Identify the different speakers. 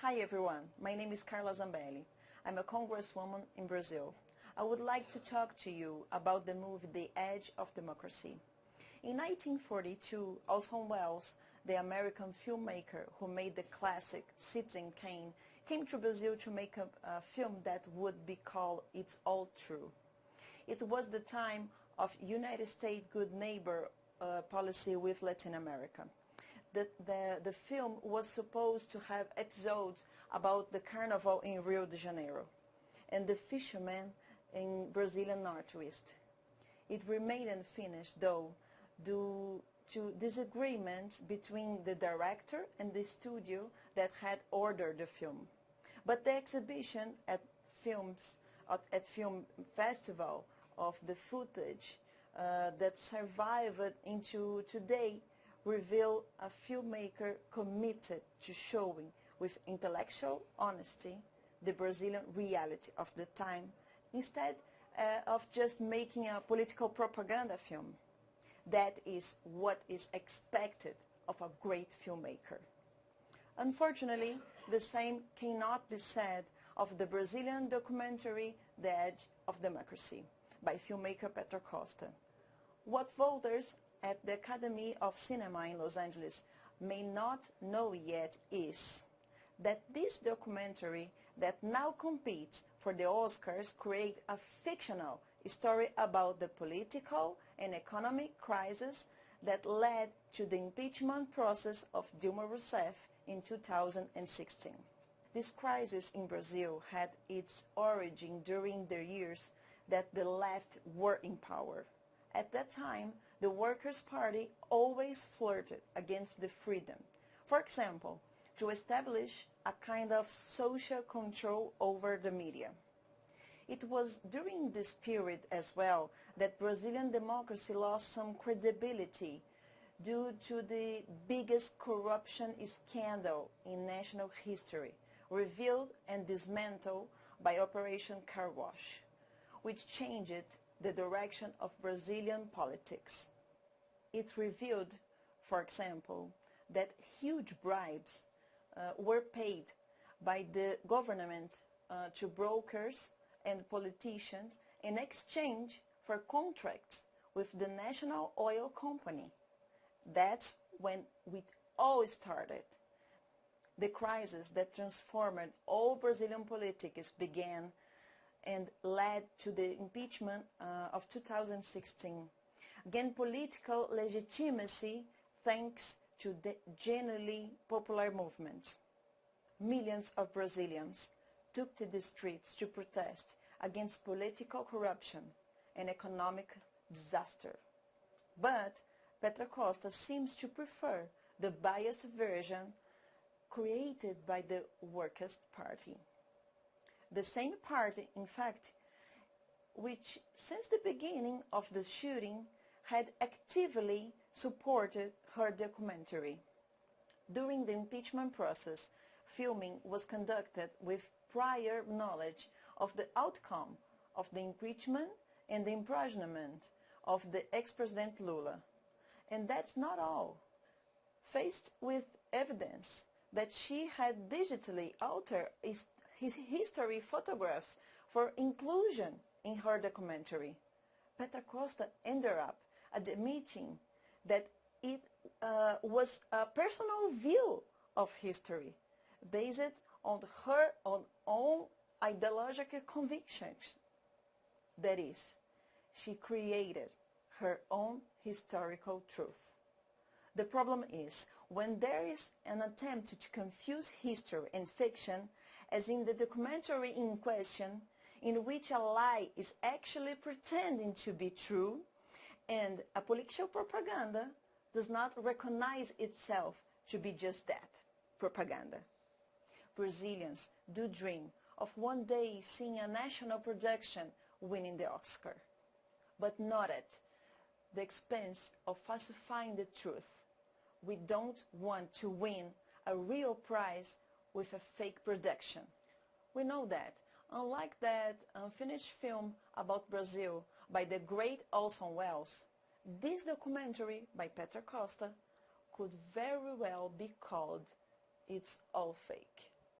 Speaker 1: Hi everyone, my name is Carla Zambelli. I'm a congresswoman in Brazil. I would like to talk to you about the movie The Edge of Democracy. In 1942, Orson Welles, the American filmmaker who made the classic Citizen Kane, came to Brazil to make a film that would be called It's All True. It was the time of United States good neighbor policy with Latin America. The film was supposed to have episodes about the carnival in Rio de Janeiro and the fishermen in Brazilian Northwest. It remained unfinished, though, due to disagreements between the director and the studio that had ordered the film. But the exhibition at Film Festival of the footage that survived into today reveal a filmmaker committed to showing with intellectual honesty the Brazilian reality of the time instead of just making a political propaganda film. That is what is expected of a great filmmaker. Unfortunately, the same cannot be said of the Brazilian documentary The Edge of Democracy by filmmaker Petra Costa. What voters at the Academy of Cinema in Los Angeles may not know yet is that this documentary that now competes for the Oscars creates a fictional story about the political and economic crisis that led to the impeachment process of Dilma Rousseff in 2016. This crisis in Brazil had its origin during the years that the left were in power. At that time, the Workers' Party always flirted against the freedom. For example, to establish a kind of social control over the media. It was during this period as well that Brazilian democracy lost some credibility due to the biggest corruption scandal in national history, revealed and dismantled by Operation Car Wash, which changed the direction of Brazilian politics. It revealed, for example, that huge bribes were paid by the government to brokers and politicians in exchange for contracts with the National Oil Company. That's when it all started. The crisis that transformed all Brazilian politics began and led to the impeachment of 2016. Gained political legitimacy thanks to the genuinely popular movements. Millions of Brazilians took to the streets to protest against political corruption and economic disaster. But Petra Costa seems to prefer the biased version created by the Workers' Party. The same party, in fact, which since the beginning of the shooting had actively supported her documentary. During the impeachment process, filming was conducted with prior knowledge of the outcome of the impeachment and the imprisonment of the ex-president Lula. And that's not all. Faced with evidence that she had digitally altered his history photographs for inclusion in her documentary, Petra Costa ended up admitting that it was a personal view of history based on her own ideological convictions. That is, she created her own historical truth. The problem is when there is an attempt to confuse history and fiction, as in the documentary in question, in which a lie is actually pretending to be true, and a political propaganda does not recognize itself to be just that, propaganda. Brazilians do dream of one day seeing a national production winning the Oscar, but not at the expense of falsifying the truth. We don't want to win a real prize with a fake production. We know that, unlike that unfinished film about Brazil by the great Orson Welles, this documentary by Petra Costa could very well be called It's All Fake.